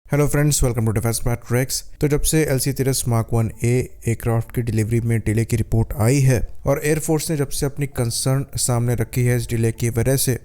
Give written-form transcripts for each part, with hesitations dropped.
Hello friends, welcome to Defence Tracks. तो जब से LC-30 Mark 1A एयरक्राफ्ट की डिलीवरी में डिले की रिपोर्ट आई है और एयरफोर्स ने जब से अपनी कंसर्न सामने रखी है इस डिले की वजह से,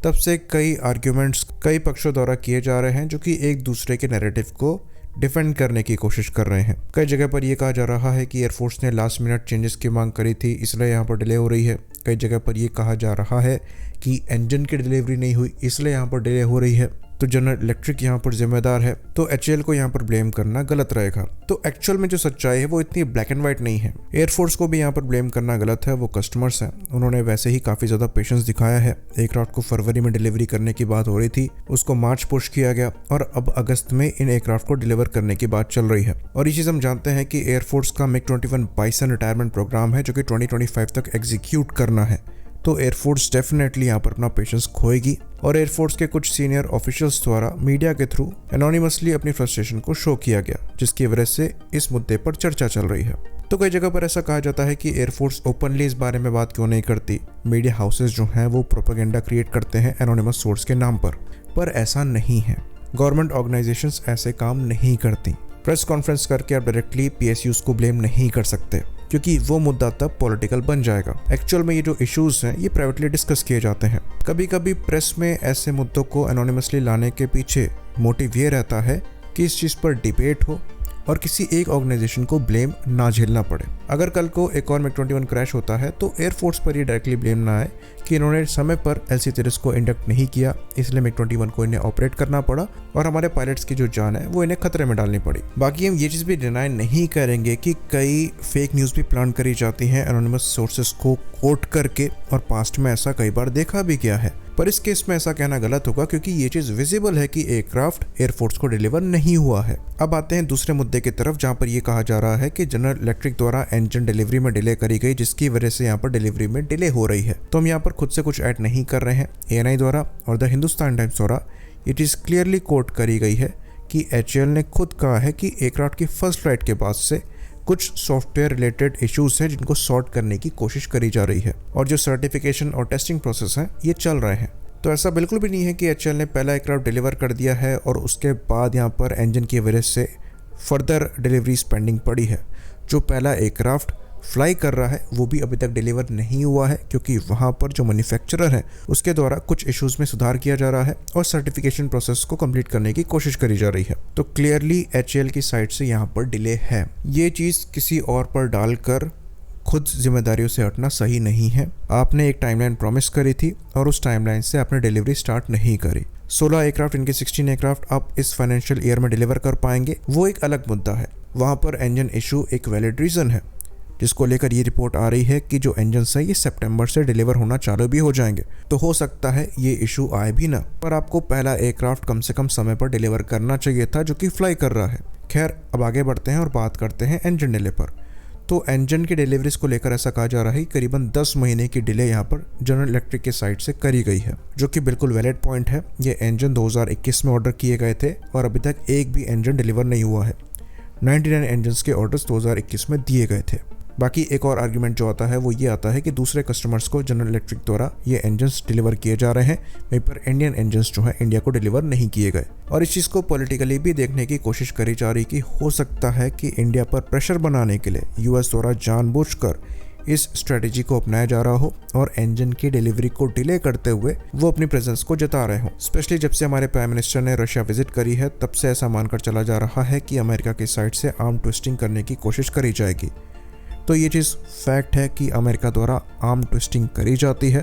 तब से कई आर्ग्यूमेंट्स कई पक्षों द्वारा किए जा रहे हैं जो कि एक दूसरे के नैरेटिव को डिफेंड करने की कोशिश कर रहे हैं। कई जगह पर यह कहा जा रहा है कि एयरफोर्स ने लास्ट मिनट चेंजेस की मांग करी थी, इसलिए यहाँ पर डिले हो रही है। कई जगह पर यह कहा जा रहा है कि इंजन की डिलीवरी नहीं हुई, इसलिए यहाँ पर डिले हो रही है। तो जनरल इलेक्ट्रिक यहाँ पर जिम्मेदार है, तो HAL को यहाँ पर ब्लेम करना गलत रहेगा। तो एक्चुअल में जो सच्चाई है वो इतनी ब्लैक एंड व्हाइट नहीं है। एयरफोर्स को भी यहाँ पर ब्लेम करना गलत है, वो कस्टमर्स हैं, उन्होंने वैसे ही काफ़ी ज़्यादा पेशेंस दिखाया है। एयरक्राफ्ट को फरवरी में डिलीवरी करने की बात हो रही थी, उसको मार्च पुश किया गया और अब अगस्त में इन एयरक्राफ्ट को डिलीवर करने की बात चल रही है। और ये चीज़ हम जानते हैं कि एयरफोर्स का MiG-21 बाइसन रिटायरमेंट प्रोग्राम है जो कि 2025 तक एग्जीक्यूट करना है। तो एयरफोर्स डेफिनेटली यहाँ पर अपना पेशेंस खोएगी और एयरफोर्स के कुछ सीनियर ऑफिशियल्स द्वारा मीडिया के थ्रू एनोनिमसली अपनी फ्रस्ट्रेशन को शो किया गया, जिसकी वजह से इस मुद्दे पर चर्चा चल रही है। तो कई जगह पर ऐसा कहा जाता है कि एयरफोर्स ओपनली इस बारे में बात क्यों नहीं करती। मीडिया हाउसेस जो हैं वो प्रोपेगेंडा क्रिएट करते हैं एनोनिमस सोर्स के नाम पर ऐसा नहीं है। गवर्नमेंट ऑर्गेनाइजेशंस ऐसे काम नहीं करती। प्रेस कॉन्फ्रेंस करके आप डायरेक्टली PSUs को ब्लेम नहीं कर सकते, क्योंकि वो मुद्दा तब पॉलिटिकल बन जाएगा। एक्चुअल में ये जो इश्यूज हैं ये प्राइवेटली डिस्कस किए जाते हैं। कभी कभी प्रेस में ऐसे मुद्दों को एनोनिमसली लाने के पीछे मोटिव ये रहता है कि इस चीज़ पर डिबेट हो और किसी एक ऑर्गेनाइजेशन को ब्लेम ना झेलना पड़े। अगर कल को एक और MiG-21 क्रैश होता है तो एयरफोर्स पर ये डायरेक्टली ब्लेम ना आए कि इन्होंने समय पर LC-30 को इंडक्ट नहीं किया, इसलिए MiG-21 को इन्हें ऑपरेट करना पड़ा और हमारे पायलट्स की जो जान है वो इन्हें खतरे में डालनी पड़ी। बाकी हम ये चीज़ भी डिनाई नहीं करेंगे कि कई फेक न्यूज़ भी प्लान करी जाती हैं एनोनिमस सोर्सेस को कोट करके, और पास्ट में ऐसा कई बार देखा भी गया है। पर इस केस में ऐसा कहना गलत होगा, क्योंकि ये चीज़ विजिबल है कि एयरक्राफ्ट एयरफोर्स को डिलीवर नहीं हुआ है। अब आते हैं दूसरे मुद्दे की तरफ, जहां पर यह कहा जा रहा है कि जनरल इलेक्ट्रिक द्वारा इंजन डिलीवरी में डिले करी गई, जिसकी वजह से यहाँ पर डिलीवरी में डिले हो रही है। तो हम यहाँ पर खुद से कुछ ऐड नहीं कर रहे हैं। ANI द्वारा और द हिंदुस्तान टाइम्स द्वारा ये चीज़ क्लियरली कोट करी गई है कि HAL ने खुद कहा है कि एयरक्राफ्ट की फर्स्ट फ्लाइट के बाद से कुछ सॉफ्टवेयर रिलेटेड इश्यूज हैं जिनको सॉर्ट करने की कोशिश करी जा रही है, और जो सर्टिफिकेशन और टेस्टिंग प्रोसेस हैं ये चल रहे हैं। तो ऐसा बिल्कुल भी नहीं है कि HAL ने पहला एयरक्राफ्ट डिलीवर कर दिया है और उसके बाद यहाँ पर इंजन की वजह से फर्दर डिलीवरी पेंडिंग पड़ी है। जो पहला एयरक्राफ्ट फ्लाई कर रहा है वो भी अभी तक डिलीवर नहीं हुआ है, क्योंकि वहाँ पर जो मैन्युफैक्चरर है उसके द्वारा कुछ इश्यूज में सुधार किया जा रहा है और सर्टिफिकेशन प्रोसेस को कंप्लीट करने की कोशिश करी जा रही है। तो क्लियरली HAL की साइड से यहाँ पर डिले है। ये चीज़ किसी और पर डालकर खुद जिम्मेदारियों से हटना सही नहीं है। आपने एक टाइमलाइन प्रॉमिस करी थी और उस टाइमलाइन से आपने डिलीवरी स्टार्ट नहीं करी। 16 एयरक्राफ्ट इनके 16 एयरक्राफ्ट आप इस फाइनेंशियल ईयर में डिलीवर कर पाएंगे, वो एक अलग मुद्दा है। वहाँ पर इंजन इशू एक वैलिड रीज़न है, जिसको लेकर ये रिपोर्ट आ रही है कि जो इंजन है ये सितंबर से डिलीवर होना चालू भी हो जाएंगे। तो हो सकता है ये इशू आए भी ना, पर आपको पहला एयरक्राफ्ट कम से कम समय पर डिलीवर करना चाहिए था, जो कि फ्लाई कर रहा है। खैर, अब आगे बढ़ते हैं और बात करते हैं इंजन डिले पर। तो इंजन की डिलीवरीज को लेकर ऐसा कहा जा रहा है कि करीबन 10 महीने की डिले यहाँ पर जनरल इलेक्ट्रिक के साइड से करी गई है, जो कि बिल्कुल वैलिड पॉइंट है। ये इंजन 2021 में ऑर्डर किए गए थे और अभी तक एक भी इंजन डिलीवर नहीं हुआ है। 99 इंजन्स के ऑर्डर्स 2021 में दिए गए थे। बाकी एक और आर्ग्यूमेंट जो आता है वो ये आता है कि दूसरे कस्टमर्स को जनरल इलेक्ट्रिक द्वारा ये इंजन्स डिलीवर किए जा रहे हैं, वहीं पर इंडियन इंजन्स जो है इंडिया को डिलीवर नहीं किए गए। और इस चीज़ को पॉलिटिकली भी देखने की कोशिश करी जा रही कि हो सकता है कि इंडिया पर प्रेशर बनाने के लिए US द्वारा जानबूझकर इस स्ट्रेटेजी को अपनाया जा रहा हो और इंजन की डिलीवरी को डिले करते हुए वो अपनी प्रेजेंस को जता रहे हो। स्पेशली जब से हमारे प्राइम मिनिस्टर ने रशिया विजिट करी है, तब से ऐसा मानकर चला जा रहा है कि अमेरिका की साइड से आर्म ट्विस्टिंग करने की कोशिश करी जाएगी। तो ये चीज़ फैक्ट है कि अमेरिका द्वारा आर्म ट्विस्टिंग करी जाती है।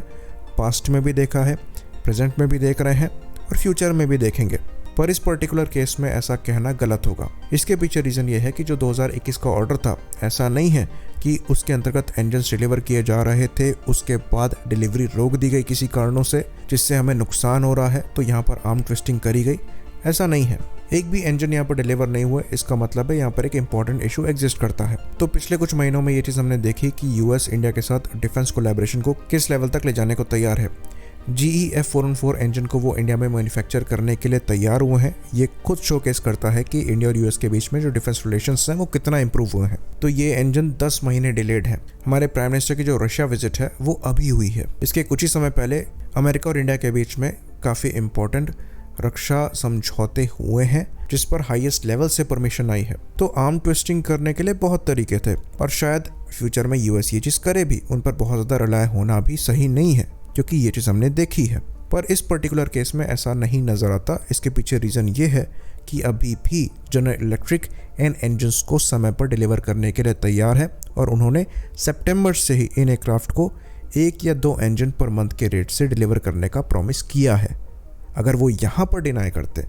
पास्ट में भी देखा है, प्रेजेंट में भी देख रहे हैं और फ्यूचर में भी देखेंगे। पर इस पर्टिकुलर केस में ऐसा कहना गलत होगा। इसके पीछे रीज़न ये है कि जो 2021 का ऑर्डर था, ऐसा नहीं है कि उसके अंतर्गत इंजन्स डिलीवर किए जा रहे थे, उसके बाद डिलीवरी रोक दी गई किसी कारणों से जिससे हमें नुकसान हो रहा है, तो यहाँ पर आर्म ट्विस्टिंग करी गई। ऐसा नहीं है। एक भी इंजन यहाँ पर डिलीवर नहीं हुआ, इसका मतलब है यहाँ पर एक इंपॉर्टेंट इशू एग्जिस्ट करता है। तो पिछले कुछ महीनों में ये चीज़ हमने देखी कि US इंडिया के साथ डिफेंस कोलैबोरेशन को किस लेवल तक ले जाने को तैयार है। GE F414 इंजन को वो इंडिया में मैन्युफैक्चर करने के लिए तैयार हुए हैं। ये खुद शोकेस करता है कि इंडिया और US के बीच में जो डिफेंस रिलेशंस हैं वो कितना इंप्रूव हुए हैं। तो ये इंजन 10 महीने डिलेड है। हमारे प्राइम मिनिस्टर की जो रशिया विजिट है वो अभी हुई है। इसके कुछ ही समय पहले अमेरिका और इंडिया के बीच में काफ़ी इंपॉर्टेंट रक्षा समझौते हुए हैं जिस पर हाईएस्ट लेवल से परमिशन आई है। तो आर्म ट्विस्टिंग करने के लिए बहुत तरीके थे और शायद फ्यूचर में यूएस ये चीज़ करे भी। उन पर बहुत ज़्यादा रिलाय होना भी सही नहीं है क्योंकि ये चीज़ हमने देखी है, पर इस पर्टिकुलर केस में ऐसा नहीं नज़र आता। इसके पीछे रीज़न ये है कि अभी भी जनरल इलेक्ट्रिक इन इंजन्स को समय पर डिलीवर करने के लिए तैयार है और उन्होंने सितंबर से ही इन एयरक्राफ्ट को 1 या 2 इंजन पर मंथ के रेट से डिलीवर करने का प्रॉमिस किया है। अगर वो यहाँ पर डिनाई करते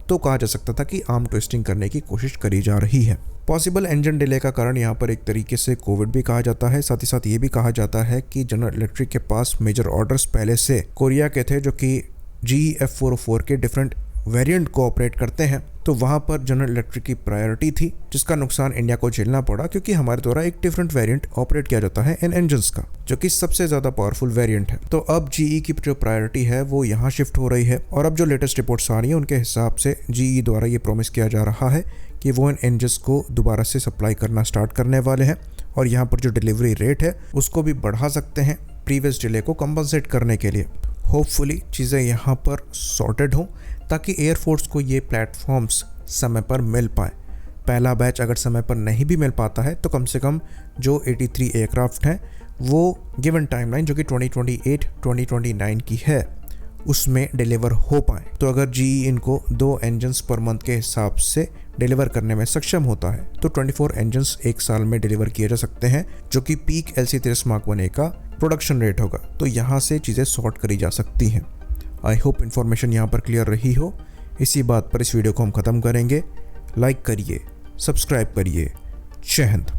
तो कहा जा सकता था कि आर्म ट्विस्टिंग करने की कोशिश करी जा रही है। पॉसिबल इंजन डिले का कारण यहाँ पर एक तरीके से कोविड भी कहा जाता है। साथ ही साथ ये भी कहा जाता है कि जनरल इलेक्ट्रिक के पास मेजर ऑर्डर्स पहले से कोरिया के थे जो कि GE F404 के डिफरेंट वेरिएंट को ऑपरेट करते हैं। तो वहाँ पर जनरल इलेक्ट्रिक की प्रायोरिटी थी जिसका नुकसान इंडिया को झेलना पड़ा क्योंकि हमारे द्वारा एक डिफरेंट वेरिएंट ऑपरेट किया जाता है इन इंजन्स का जो कि सबसे ज़्यादा पावरफुल वेरिएंट है। तो अब GE की जो प्रायोरिटी है वो यहाँ शिफ्ट हो रही है और अब जो लेटेस्ट रिपोर्ट्स आ रही है उनके हिसाब से GE द्वारा ये प्रॉमिस किया जा रहा है कि वो इन इंजन्स को दोबारा से सप्लाई करना स्टार्ट करने वाले हैं और यहाँ पर जो डिलीवरी रेट है उसको भी बढ़ा सकते हैं प्रीवियस डिले को कंपनसेट करने के लिए। होपफुली चीज़ें यहाँ पर सॉर्टेड हों ताकि एयरफोर्स को ये प्लेटफॉर्म्स समय पर मिल पाए। पहला बैच अगर समय पर नहीं भी मिल पाता है तो कम से कम जो 83 एयरक्राफ्ट हैं वो गिवन टाइमलाइन जो कि 2028-2029 की है उसमें डिलीवर हो पाए। तो अगर GE इनको 2 इंजन्स पर मंथ के हिसाब से डिलीवर करने में सक्षम होता है तो 24 इंजन्स एक साल में डिलीवर किए जा सकते हैं जो कि पीक LC-30 Mark 1A का प्रोडक्शन रेट होगा। तो यहाँ से चीज़ें सॉर्ट करी जा सकती हैं। आई होप इन्फॉर्मेशन यहाँ पर क्लियर रही हो। इसी बात पर इस वीडियो को हम ख़त्म करेंगे। लाइक करिए, सब्सक्राइब करिए। जय हिंद।